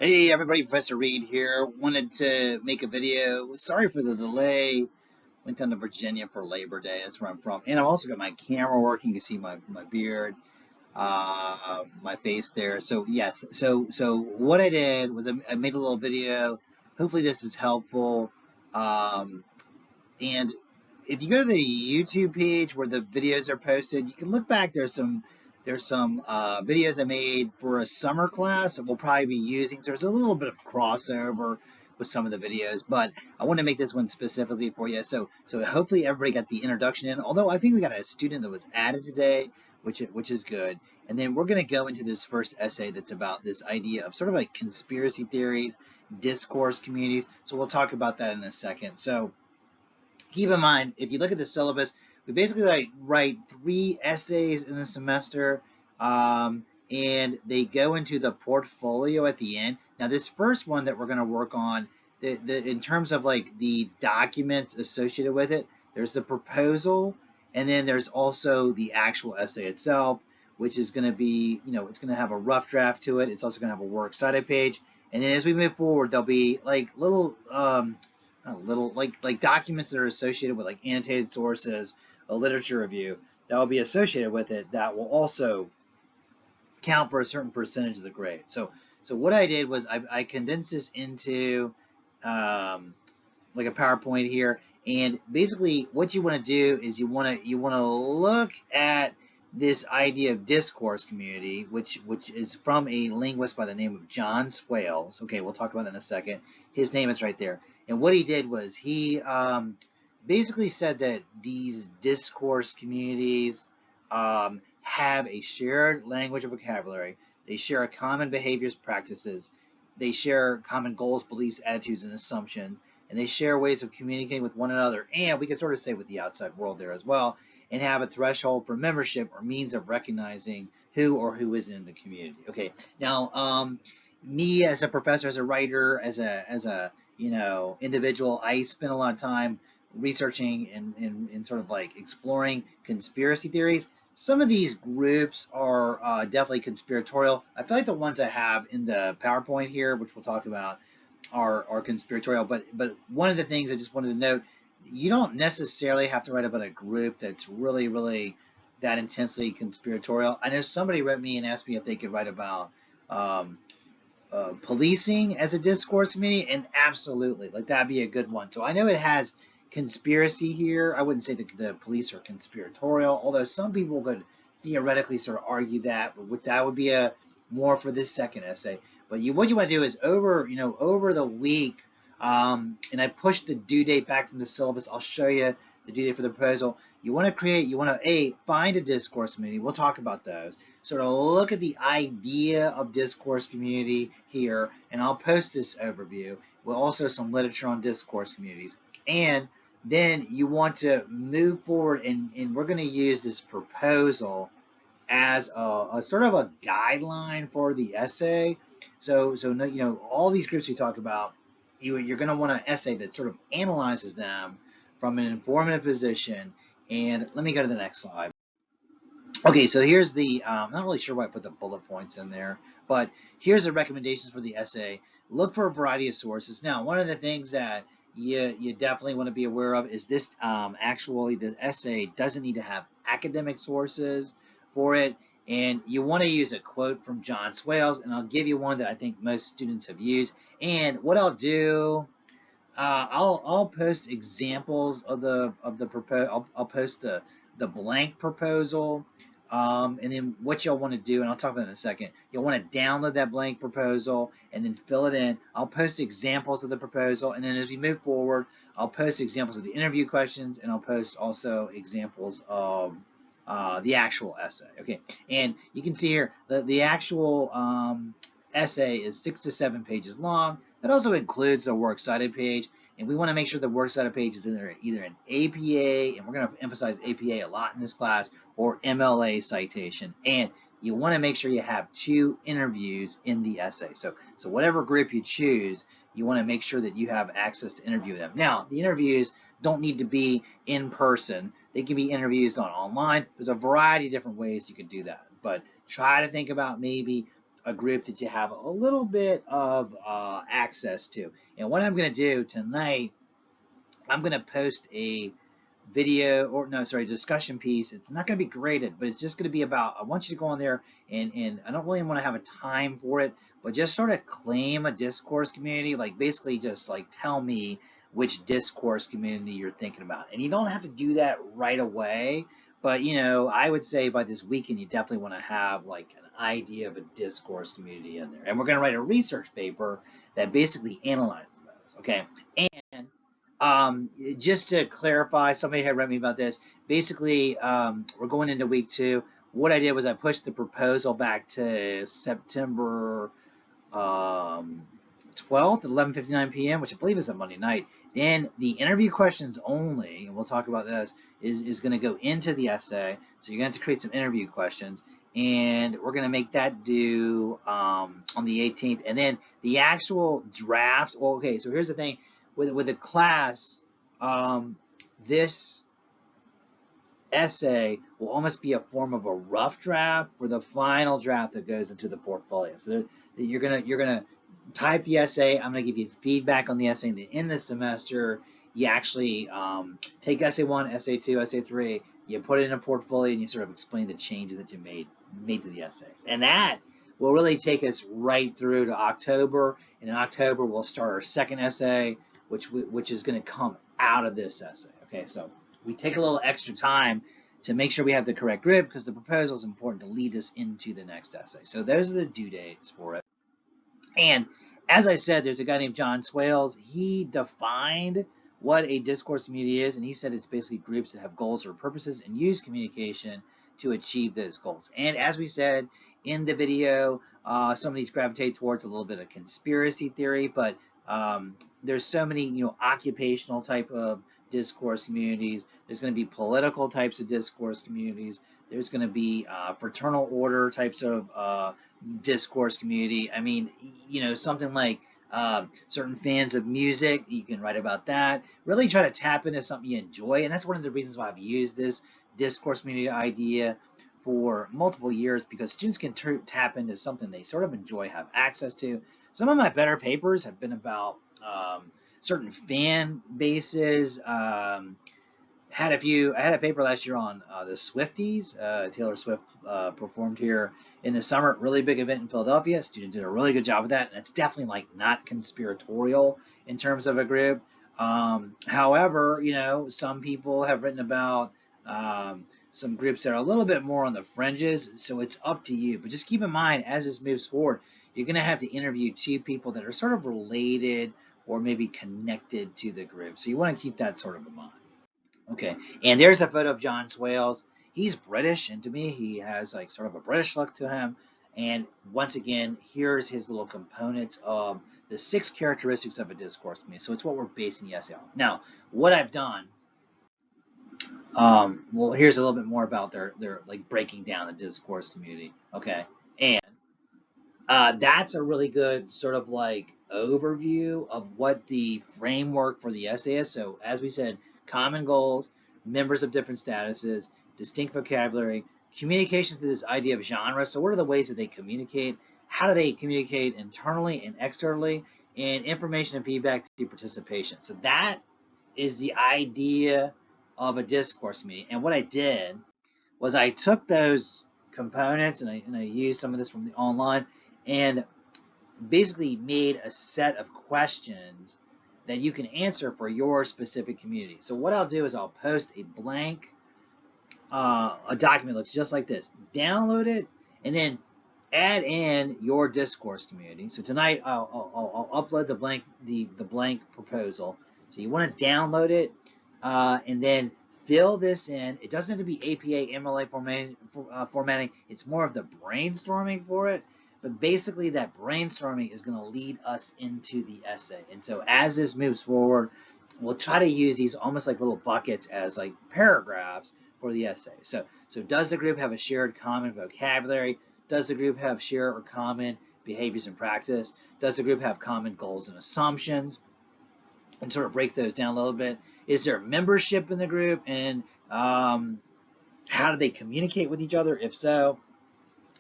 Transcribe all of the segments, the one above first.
Hey everybody, Professor Reed here. Wanted to make a video. Sorry for the delay. Went down to Virginia for Labor Day. That's where I'm from. And I've also got my camera working. You can see my beard, my face there. So yes. So what I did was I made a little video. Hopefully this is helpful. Um, and if you go to the YouTube page where the videos are posted, you can look back. There's some videos I made for a summer class that we'll probably be using. So there's a little bit of crossover with some of the videos, but I want to make this one specifically for you. So hopefully everybody got the introduction in. Although I think we got a student that was added today, which is good. And then we're going to go into this first essay that's about this idea of sort of like conspiracy theories, discourse communities. So we'll talk about that in a second. So keep in mind, if you look at the syllabus, we basically write 3 essays in the semester, and they go into the portfolio at the end. Now, this first one that we're going to work on, in terms of like the documents associated with it, there's the proposal, and then there's also the actual essay itself, which is going to be, it's going to have a rough draft to it. It's also going to have a works cited page, and then as we move forward, there'll be like little like documents that are associated with like annotated sources, a literature review that will be associated with it that will also count for a certain percentage of the grade. So what I did was I condensed this into like a PowerPoint here, and basically what you want to do is you want to look at this idea of discourse community, which is from a linguist by the name of John Swales. Okay, we'll talk about that in a second. His name is right there. And what he did was he basically said that these discourse communities have a shared language and vocabulary. They share common behaviors, practices. They share common goals, beliefs, attitudes, and assumptions. And they share ways of communicating with one another. And we can sort of say with the outside world there as well. And have a threshold for membership or means of recognizing who or who isn't in the community. Okay. Now, me as a professor, as a writer, as a individual, I spend a lot of time researching and sort of like exploring conspiracy theories. Some of these groups are definitely conspiratorial. I feel like the ones I have in the PowerPoint here, which we'll talk about, are conspiratorial. But one of the things I just wanted to note, you don't necessarily have to write about a group that's really that intensely conspiratorial. I know somebody wrote me and asked me if they could write about um, policing as a discourse community, and absolutely, like that'd be a good one. So I know it has conspiracy here. I wouldn't say that the police are conspiratorial, although some people could theoretically sort of argue that, but that would be a more for this second essay. But what you want to do is over the week, and I pushed the due date back from the syllabus. I'll show you the due date for the proposal. You want to find a discourse community. We'll talk about those. Sort of look at the idea of discourse community here, and I'll post this overview with also some literature on discourse communities. And then you want to move forward, and we're going to use this proposal as a sort of a guideline for the essay. So all these groups we talk about, you're going to want an essay that sort of analyzes them from an informative position. And let me go to the next slide. Okay, so here's the, I'm not really sure why I put the bullet points in there, but here's the recommendations for the essay. Look for a variety of sources. Now, one of the things that you definitely want to be aware of is this, actually the essay doesn't need to have academic sources for it, and you want to use a quote from John Swales, and I'll give you one that I think most students have used. And what I'll do, I'll post examples of the proposal. I'll post the blank proposal, and then what you'll want to do, and I'll talk about it in a second. You'll want to download that blank proposal and then fill it in. I'll post examples of the proposal, and then as we move forward, I'll post examples of the interview questions, and I'll post also examples of the actual essay. Okay, and you can see here the actual essay is 6 to 7 pages long. That also includes a works cited page, and we want to make sure the works cited page is either an APA, and we're going to emphasize APA a lot in this class, or MLA citation. And you want to make sure you have 2 interviews in the essay. So whatever group you choose, you want to make sure that you have access to interview them. Now, the interviews don't need to be in person. They can be interviews online. There's a variety of different ways you could do that. But try to think about maybe a group that you have a little bit of access to. And what I'm going to do tonight, I'm going to post a video, or no, sorry, discussion piece. It's not going to be graded, but it's just going to be about, I want you to go on there, and I don't really want to have a time for it, but just sort of claim a discourse community, like basically just like tell me which discourse community you're thinking about. And you don't have to do that right away, but you know, I would say by this weekend you definitely want to have like an idea of a discourse community in there. And we're going to write a research paper that basically analyzes those. Okay. And just to clarify, somebody had read me about this. Basically, we're going into week 2. What I did was I pushed the proposal back to September 12th at 11:59 p.m., which I believe is a Monday night. Then the interview questions only, and we'll talk about this, is going to go into the essay. So you're going to have to create some interview questions, and we're going to make that due on the 18th. And then the actual drafts. Well, okay, so here's the thing. With a class, this essay will almost be a form of a rough draft for the final draft that goes into the portfolio. So you're gonna type the essay. I'm gonna give you feedback on the essay, and in the semester you actually take essay 1, essay 2, essay 3. You put it in a portfolio and you sort of explain the changes that you made to the essays, and that will really take us right through to October. And in October we'll start our second essay, which is going to come out of this essay. Okay, so we take a little extra time to make sure we have the correct group, because the proposal is important to lead us into the next essay. So those are the due dates for it. And as I said, there's a guy named John Swales. He defined what a discourse community is, and he said it's basically groups that have goals or purposes and use communication to achieve those goals. And as we said in the video, some of these gravitate towards a little bit of conspiracy theory, but there's so many, occupational type of discourse communities. There's going to be political types of discourse communities. There's going to be fraternal order types of discourse community. I mean, something like certain fans of music, you can write about that. Really try to tap into something you enjoy, and that's one of the reasons why I've used this discourse community idea for multiple years, because students can tap into something they sort of enjoy, have access to. Some of my better papers have been about certain fan bases. I had a paper last year on the Swifties. Taylor Swift performed here in the summer, really big event in Philadelphia. Students did a really good job with that, and it's definitely like not conspiratorial in terms of a group. However, some people have written about some groups that are a little bit more on the fringes, so it's up to you. But just keep in mind, as this moves forward, you're going to have to interview 2 people that are sort of related or maybe connected to the group. So you want to keep that sort of in mind. Okay, and there's a photo of John Swales. He's British, and to me, he has like sort of a British look to him. And once again, here's his little components of the 6 characteristics of a discourse community. So it's what we're basing the essay on. Now, what I've done, well, here's a little bit more about their like breaking down the discourse community. Okay, and that's a really good sort of like overview of what the framework for the essay is. So as we said, common goals, members of different statuses, distinct vocabulary, communication through this idea of genre. So what are the ways that they communicate? How do they communicate internally and externally? And information and feedback through participation. So that is the idea of a discourse meeting. And what I did was I took those components and I used some of this from the online, and basically made a set of questions that you can answer for your specific community. So what I'll do is I'll post a blank a document looks just like this. Download it and then add in your discourse community. So tonight I'll upload the blank proposal. So you want to download it and then fill this in. It doesn't have to be APA MLA formatting. It's more of the brainstorming for it. But basically that brainstorming is going to lead us into the essay. And so as this moves forward, we'll try to use these almost like little buckets as like paragraphs for the essay. So does the group have a shared common vocabulary? Does the group have shared or common behaviors and practice? Does the group have common goals and assumptions? And sort of break those down a little bit. Is there membership in the group? And how do they communicate with each other, if so?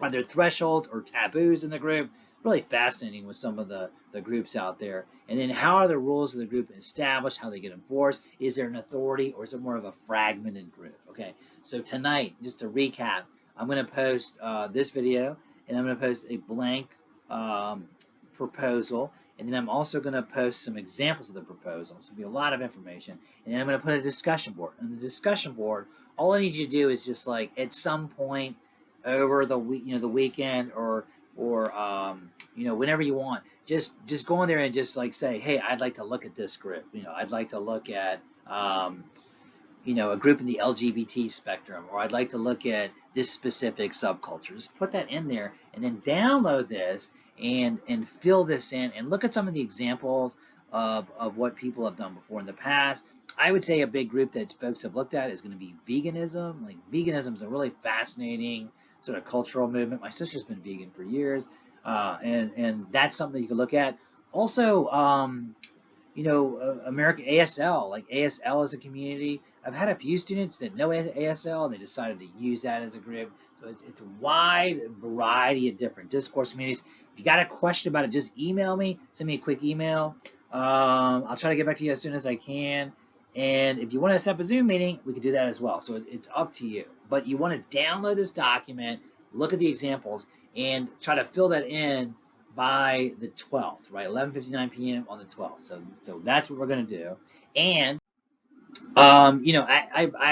Are there thresholds or taboos in the group? Really fascinating with some of the groups out there. And then how are the rules of the group established, how they get enforced? Is there an authority or is it more of a fragmented group? Okay, so tonight, just to recap, I'm going to post this video and I'm going to post a blank um, proposal. And then I'm also going to post some examples of the proposal. So it'll be a lot of information. And then I'm going to put a discussion board. On the discussion board, all I need you to do is just like at some point over the week, the weekend or whenever you want, just go in there and just like say, hey, I'd like to look at this group. I'd like to look at a group in the LGBT spectrum, or I'd like to look at this specific subculture. Just put that in there and then download this and fill this in and look at some of the examples of what people have done before in the past. I would say a big group that folks have looked at is going to be veganism. Like veganism is a really fascinating sort of cultural movement. My sister's been vegan for years, and that's something you can look at. Also, American ASL, like ASL as a community. I've had a few students that know ASL and they decided to use that as a group. So it's a wide variety of different discourse communities. If you got a question about it, just email me, send me a quick email. I'll try to get back to you as soon as I can. And if you want to set up a Zoom meeting, we can do that as well. So it's up to you. But you want to download this document, look at the examples, and try to fill that in by the 12th, right? 11:59 p.m. on the 12th. So that's what we're going to do. And I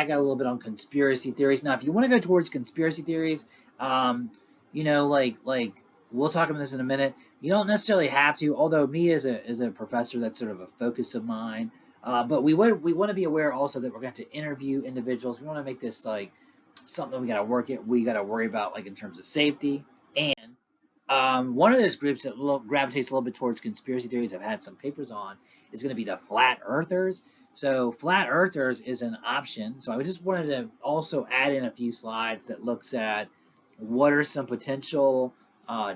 got a little bit on conspiracy theories. Now, if you want to go towards conspiracy theories, like we'll talk about this in a minute. You don't necessarily have to, although me as a professor, that's sort of a focus of mine. But we want to be aware also that we're going to have to interview individuals. We want to make this like something we got to worry about, like in terms of safety. And one of those groups that gravitates a little bit towards conspiracy theories I've had some papers on is going to be the flat earthers. So flat earthers is an option. So I just wanted to also add in a few slides that looks at what are some potential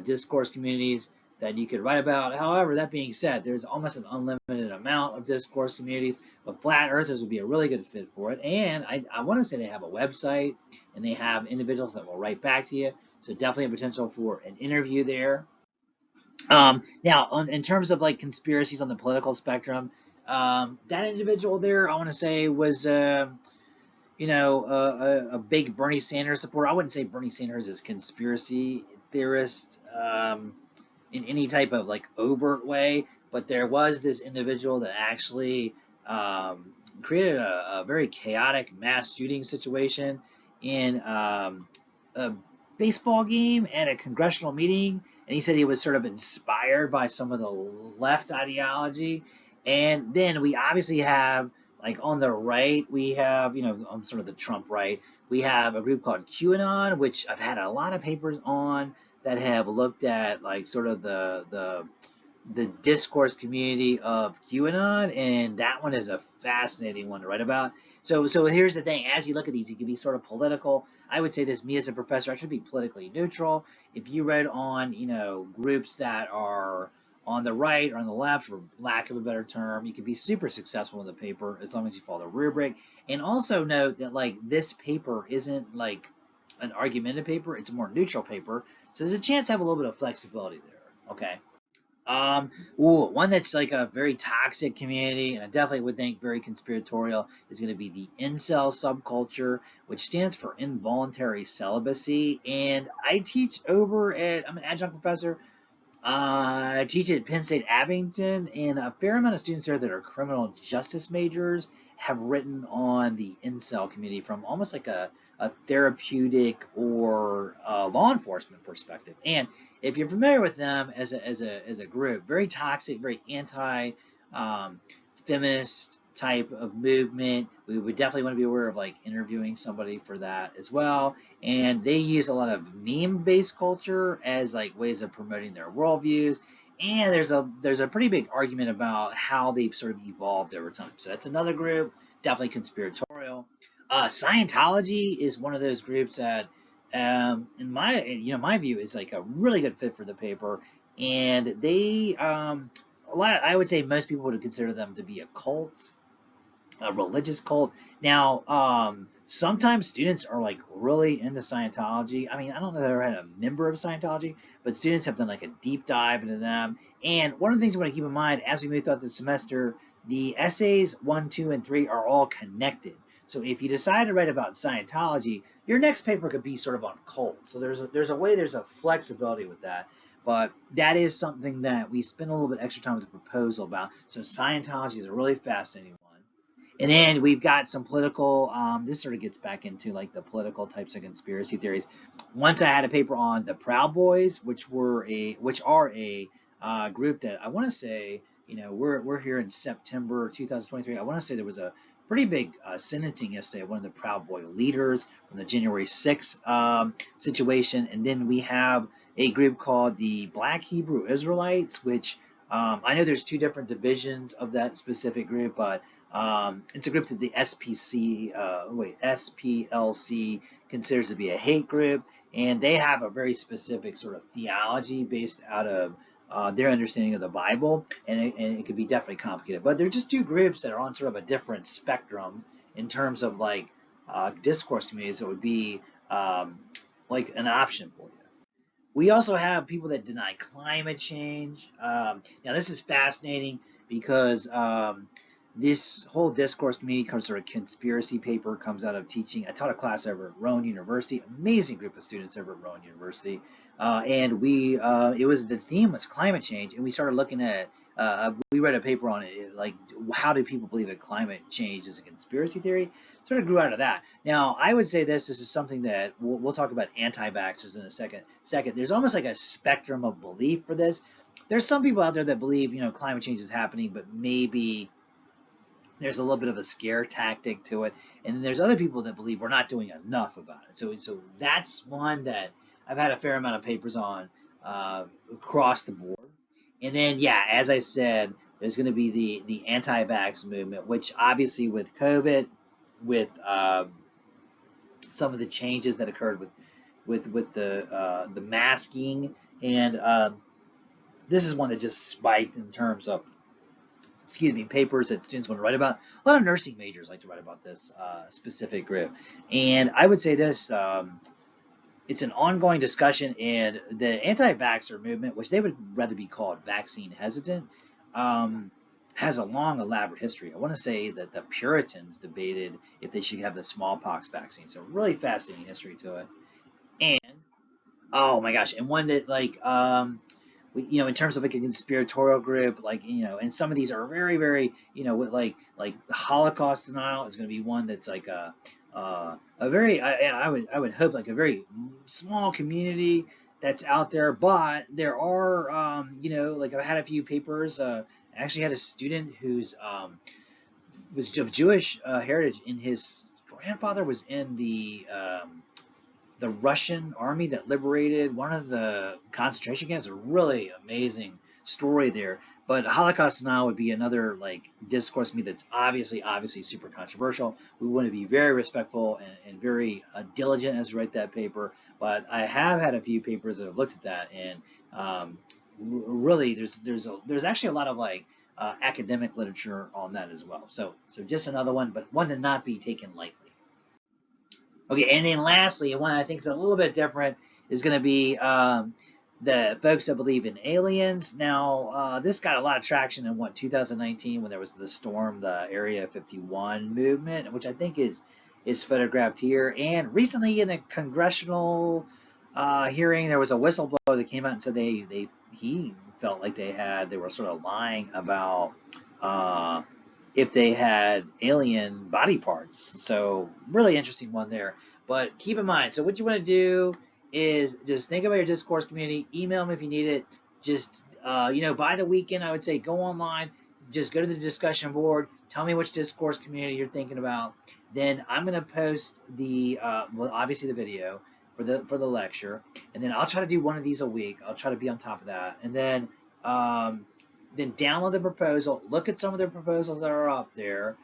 discourse communities that you could write about. However, that being said, there's almost an unlimited amount of discourse communities, but flat earthers would be a really good fit for it. And I want to say they have a website and they have individuals that will write back to you. So definitely a potential for an interview there. Now, in terms of like conspiracies on the political spectrum, that individual there, I want to say was, a big Bernie Sanders supporter. I wouldn't say Bernie Sanders is conspiracy theorist in any type of like overt way, but there was this individual that actually created a very chaotic mass shooting situation in a baseball game at a congressional meeting, and he said he was sort of inspired by some of the left ideology. And then we obviously have, like on the right, we have, on sort of the Trump right, we have a group called QAnon, which I've had a lot of papers on that have looked at like sort of the discourse community of QAnon, and that one is a fascinating one to write about. So here's the thing: as you look at these, you can be sort of political. I would say this: me as a professor, I should be politically neutral. If you read on, groups that are on the right or on the left, for lack of a better term, you can be super successful in the paper as long as you follow the rubric. And also note that like this paper isn't like an argumentative paper; it's a more neutral paper. So there's a chance to have a little bit of flexibility there. Okay. One that's like a very toxic community, and I definitely would think very conspiratorial, is going to be the incel subculture, which stands for involuntary celibacy. And I teach I'm an adjunct professor. I teach at Penn State Abington, and a fair amount of students there that are criminal justice majors have written on the incel community from almost like a therapeutic or law enforcement perspective. And if you're familiar with them as a group, very toxic, very anti feminist type of movement, we would definitely want to be aware of like interviewing somebody for that as well. And they use a lot of meme-based culture as like ways of promoting their worldviews. And there's a pretty big argument about how they've sort of evolved over time. So that's another group, definitely conspiratorial. Scientology is one of those groups that, in my view, is like a really good fit for the paper. And they, I would say most people would consider them to be a cult. a religious cult. Now, sometimes students are like really into Scientology. I mean, I don't know if I've ever had a member of Scientology, but students have done like a deep dive into them. And one of the things you want to keep in mind as we move throughout the semester, the essays 1, 2, and 3 are all connected. So if you decide to write about Scientology, your next paper could be sort of on cults. So there's a flexibility with that. But that is something that we spend a little bit extra time with the proposal about. So Scientology is a really fascinating one. And then we've got some political, this sort of gets back into like the political types of conspiracy theories. Once I had a paper on the Proud Boys, which are a group that I want to say, we're here in September 2023. I want to say there was a pretty big sentencing yesterday of one of the Proud Boy leaders from the January 6th situation. And then we have a group called the Black Hebrew Israelites, which I know there's two different divisions of that specific group, but it's a group that the SPLC considers to be a hate group, and they have a very specific sort of theology based out of their understanding of the Bible, and it can be definitely complicated. But they're just two groups that are on sort of a different spectrum in terms of like discourse communities that would be like an option for you. We also have people that deny climate change. Now, this is fascinating because this whole discourse community comes sort of conspiracy paper comes out of teaching. I taught a class over at Rowan University, amazing group of students over at Rowan University, and it was the theme was climate change, and we started looking at we read a paper on it, like how do people believe that climate change is a conspiracy theory? Sort of grew out of that. Now, I would say this is something that we'll talk about anti-vaxxers in a second. There's almost like a spectrum of belief for this. There's some people out there that believe, climate change is happening, but maybe there's a little bit of a scare tactic to it. And then there's other people that believe we're not doing enough about it. So that's one that I've had a fair amount of papers on across the board. And then, yeah, as I said, there's going to be the anti-vax movement, which obviously with COVID, with some of the changes that occurred with the masking, and this is one that just spiked in terms of papers that students want to write about. A lot of nursing majors like to write about this specific group, and I would say this. It's an ongoing discussion, and the anti-vaxxer movement, which they would rather be called vaccine hesitant, has a long, elaborate history. I want to say that the Puritans debated if they should have the smallpox vaccine. So really fascinating history to it. And, oh my gosh, and one that like, in terms of like a conspiratorial group, like, and some of these are very, very, with like the Holocaust denial is going to be one that's like a very, I would hope like a very small community that's out there, but there are, like I've had a few papers. I actually had a student who's was of Jewish heritage, and his grandfather was in the Russian army that liberated one of the concentration camps. A really amazing story there. But Holocaust denial would be another like discourse to me that's obviously super controversial. We want to be very respectful and very diligent as we write that paper. But I have had a few papers that have looked at that, and really there's actually a lot of like academic literature on that as well. So just another one, but one to not be taken lightly. Okay, and then lastly, one I think is a little bit different is going to be the folks that believe in aliens. Now, this got a lot of traction in 2019 when there was the storm, the Area 51 movement, which I think is photographed here. And recently in the congressional hearing, there was a whistleblower that came out and said he felt like they were sort of lying about if they had alien body parts. So really interesting one there. But keep in mind, so what you want to do is just think about your discourse community. Email them if you need it. Just, by the weekend, I would say go online. Just go to the discussion board. Tell me which discourse community you're thinking about. Then I'm going to post obviously the video for the lecture. And then I'll try to do one of these a week. I'll try to be on top of that. And then download the proposal, look at some of the proposals that are up there,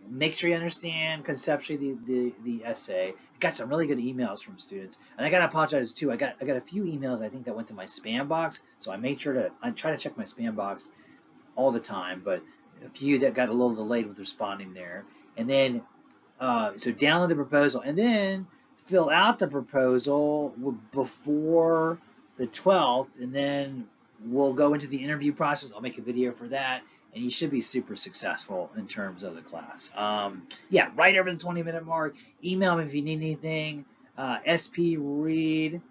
make sure you understand conceptually the essay. I got some really good emails from students, and I gotta apologize too. I got a few emails I think that went to my spam box, so I try to check my spam box all the time, but a few that got a little delayed with responding there. And then, so download the proposal and then fill out the proposal before the 12th, and then we'll go into the interview process. I'll make a video for that, and you should be super successful in terms of the class. Yeah, right over the 20-minute mark. Email me if you need anything. SPReed,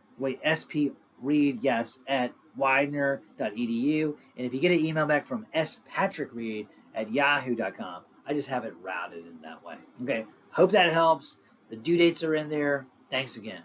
yes, at Widener.edu. And if you get an email back from spatrickreed at yahoo.com, I just have it routed in that way. Okay, hope that helps. The due dates are in there. Thanks again.